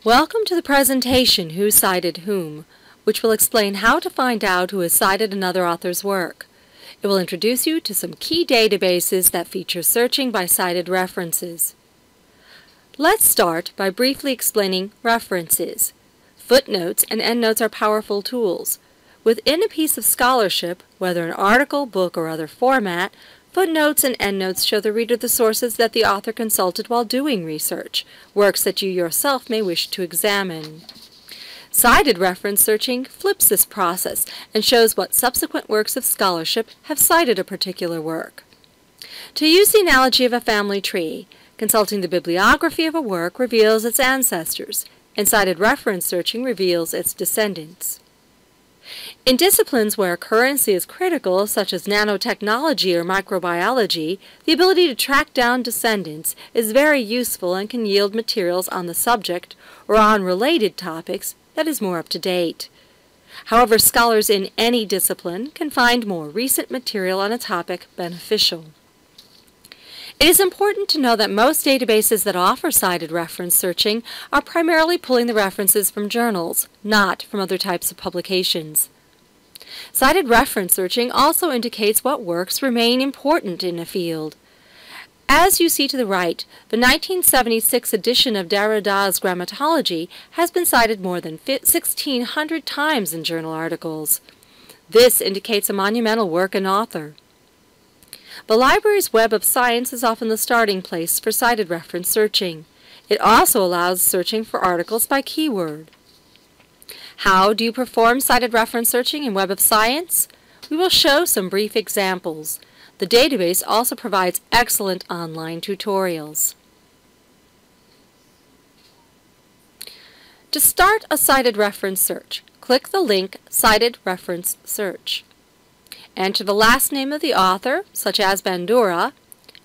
Welcome to the presentation Who Cited Whom, which will explain how to find out who has cited another author's work. It will introduce you to some key databases that feature searching by cited references. Let's start by briefly explaining references. Footnotes and endnotes are powerful tools. Within a piece of scholarship, whether an article, book, or other format, footnotes and endnotes show the reader the sources that the author consulted while doing research, works that you yourself may wish to examine. Cited reference searching flips this process and shows what subsequent works of scholarship have cited a particular work. To use the analogy of a family tree, consulting the bibliography of a work reveals its ancestors, and cited reference searching reveals its descendants. In disciplines where currency is critical, such as nanotechnology or microbiology, the ability to track down descendants is very useful and can yield materials on the subject or on related topics that is more up to date. However, scholars in any discipline can find more recent material on a topic beneficial. It is important to know that most databases that offer cited reference searching are primarily pulling the references from journals, not from other types of publications. Cited reference searching also indicates what works remain important in a field. As you see to the right, the 1976 edition of Derrida's Grammatology has been cited more than 1,600 times in journal articles. This indicates a monumental work and author. The library's Web of Science is often the starting place for cited reference searching. It also allows searching for articles by keyword. How do you perform cited reference searching in Web of Science? We will show some brief examples. The database also provides excellent online tutorials. To start a cited reference search, click the link Cited Reference Search. Enter the last name of the author, such as Bandura,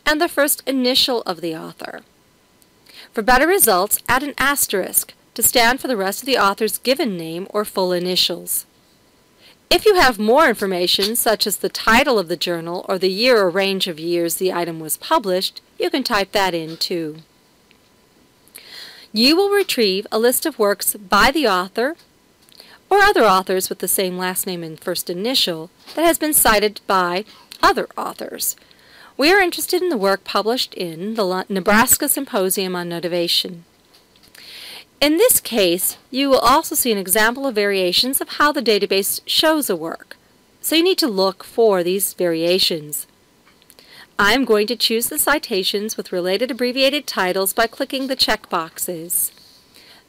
and the first initial of the author. For better results, add an asterisk to stand for the rest of the author's given name or full initials. If you have more information, such as the title of the journal or the year or range of years the item was published, you can type that in too. You will retrieve a list of works by the author or other authors with the same last name and first initial that has been cited by other authors. We are interested in the work published in the Nebraska Symposium on Notivation. In this case, you will also see an example of variations of how the database shows a work, so you need to look for these variations. I'm going to choose the citations with related abbreviated titles by clicking the checkboxes.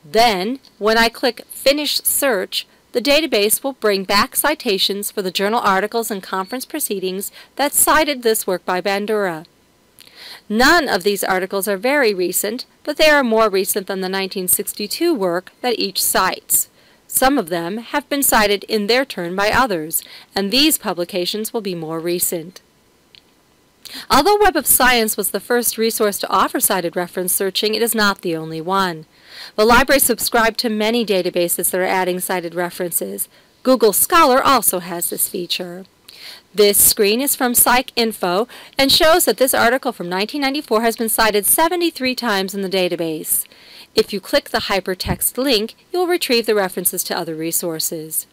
Then, when I click Finish Search, the database will bring back citations for the journal articles and conference proceedings that cited this work by Bandura. None of these articles are very recent, but they are more recent than the 1962 work that each cites. Some of them have been cited in their turn by others, and these publications will be more recent. Although Web of Science was the first resource to offer cited reference searching, it is not the only one. The library subscribes to many databases that are adding cited references. Google Scholar also has this feature. This screen is from PsycInfo and shows that this article from 1994 has been cited 73 times in the database. If you click the hypertext link, you will retrieve the references to other resources.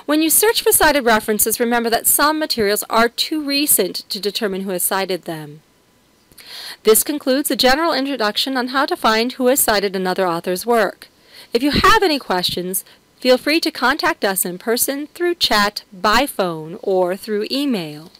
When you search for cited references, remember that some materials are too recent to determine who has cited them. This concludes a general introduction on how to find who has cited another author's work. If you have any questions, feel free to contact us in person, through chat, by phone, or through email.